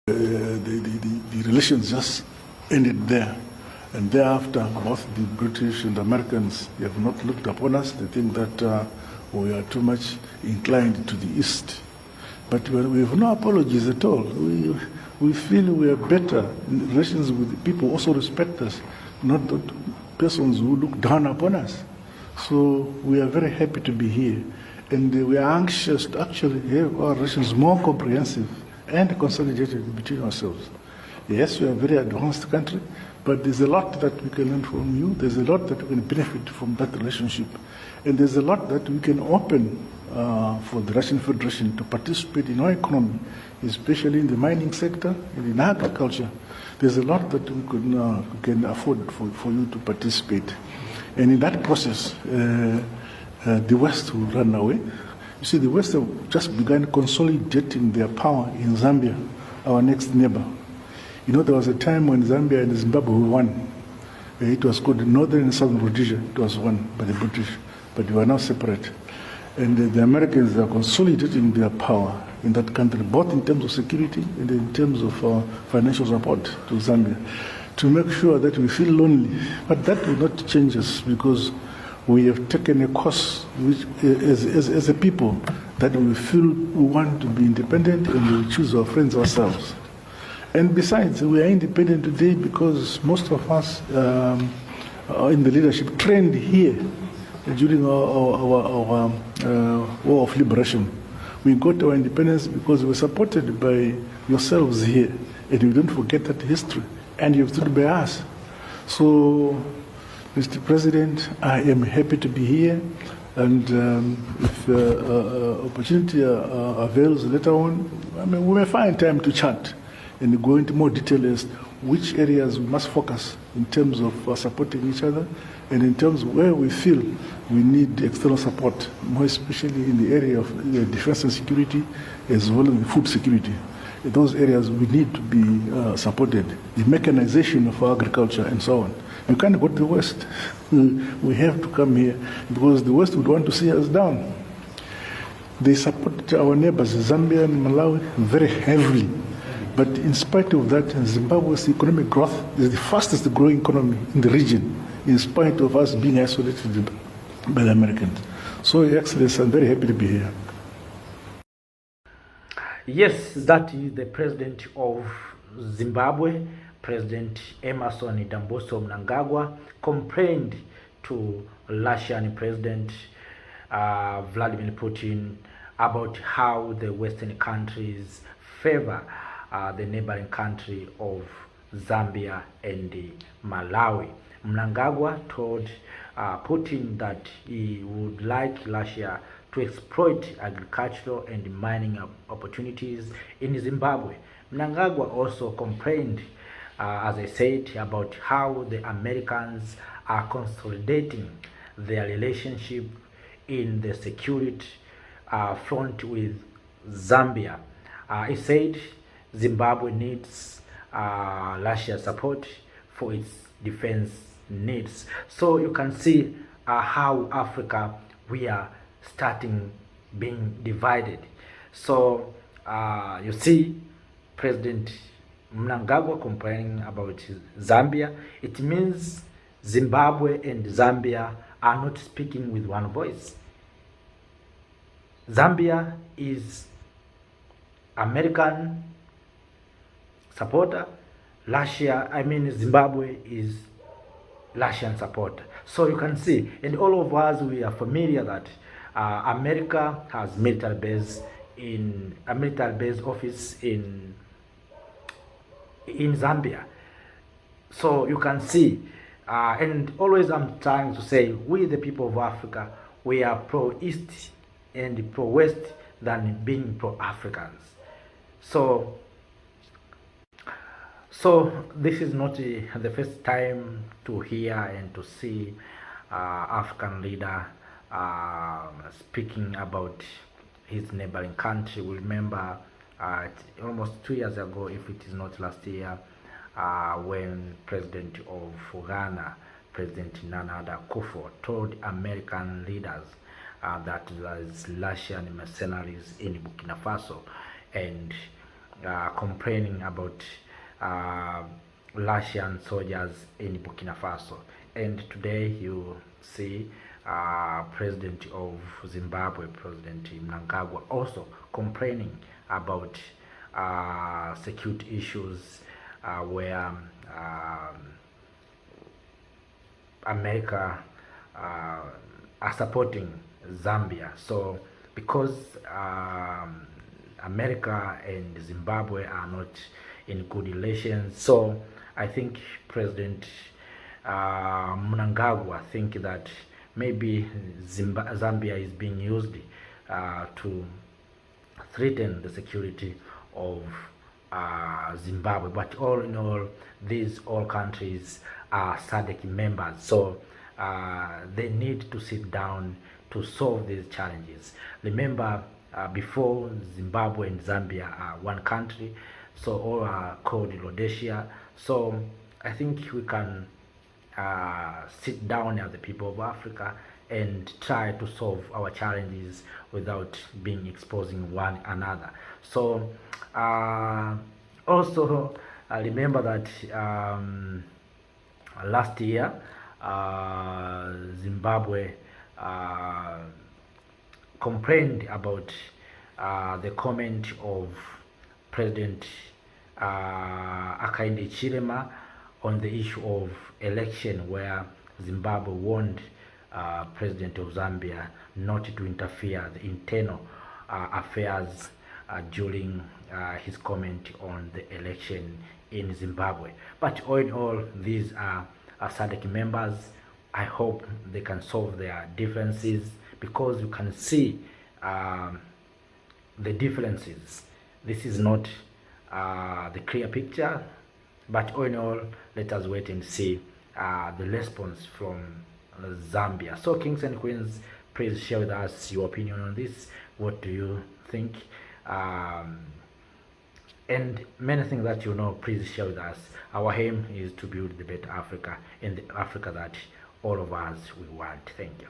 The relations just ended there. And thereafter, both the British and the Americans have not looked upon us. They think that we are too much inclined to the East. But we have no apologies at all. We feel we are better in relations with the people who also respect us, not the persons who look down upon us. So we are very happy to be here. And we are anxious to actually have our relations more comprehensive and consolidated between ourselves. Yes, we are a very advanced country, but there's a lot that we can learn from you. There's a lot that we can benefit from that relationship. And there's a lot that we can open for the Russian Federation to participate in our economy, especially in the mining sector and in agriculture. There's a lot that we can afford for you to participate. And in that process, the West will run away. You see, the West have just begun consolidating their power in Zambia, our next neighbor. You know, there was a time when Zambia and Zimbabwe won. It was called Northern and Southern Rhodesia. It was won by the British, but they were now separate. And the Americans are consolidating their power in that country, both in terms of security and in terms of financial support to Zambia, to make sure that we feel lonely. But that will not change us, because we have taken a course which, as a people, that we feel we want to be independent, and we choose our friends ourselves. And besides, we are independent today because most of us in the leadership trained here during our war of liberation. We got our independence because we were supported by yourselves here, and we don't forget that history, and you've stood by us. So, Mr. President, I am happy to be here, and if opportunity avails later on, I mean, we may find time to chat and go into more detail as which areas we must focus in terms of supporting each other, and in terms of where we feel we need external support, more especially in the area of defense and security, as well as food security. In those areas we need to be supported, the mechanization of our agriculture and so on. You can't go to the West. We have to come here, because the West would want to see us down. They support our neighbors, Zambia and Malawi, very heavily. But in spite of that, Zimbabwe's economic growth is the fastest growing economy in the region, in spite of us being isolated by the Americans. So, Your Excellency, I'm very happy to be here. Yes, that is the president of Zimbabwe, President Emmerson Mnangagwa, complained to Russian President Vladimir Putin about how the Western countries favor the neighboring country of Zambia and Malawi. Mnangagwa told Putin that he would like Russia to exploit agricultural and mining opportunities in Zimbabwe. Mnangagwa also complained, as I said, about how the Americans are consolidating their relationship in the security front with Zambia. He said Zimbabwe needs Russia's support for its defense needs. So you can see how Africa, we are starting being divided. So you see President Mnangagwa complaining about Zambia. It means Zimbabwe and Zambia are not speaking with one voice. Zambia is American supporter. Zimbabwe is Russian supporter. So you can see, and all of us, we are familiar that America has military base office in Zambia. So you can see, and always I'm trying to say, we the people of Africa, we are pro-East and pro-West than being pro-Africans. So this is not the first time to hear and to see African leader speaking about his neighboring country. We remember almost 2 years ago, if it is not last year, when President of Ghana, President Nana Akufo, told American leaders that there's Russian mercenaries in Burkina Faso, and complaining about Russian soldiers in Burkina Faso. And today you see President of Zimbabwe, President Mnangagwa, also complaining about security issues where America are supporting Zambia. So because America and Zimbabwe are not in good relations, so I think President Mnangagwa think that maybe Zambia is being used to threaten the security of Zimbabwe. But all in all, these all countries are SADC members, so they need to sit down to solve these challenges. Remember, before Zimbabwe and Zambia are one country, so all are called Rhodesia. So I think we can sit down as the people of Africa and try to solve our challenges without being exposing one another. So also remember that last year Zimbabwe complained about the comment of President Hakainde Hichilema on the issue of election, where Zimbabwe warned President of Zambia not to interfere the internal affairs during his comment on the election in Zimbabwe. But all in all, these are SADC members. I hope they can solve their differences, because you can see the differences. This is not the clear picture, but all in all, let us wait and see the response from Zambia. So kings and queens, please share with us your opinion on this. What do you think? And many things that you know, please share with us. Our aim is to build the better Africa, and the Africa that all of us we want. Thank you.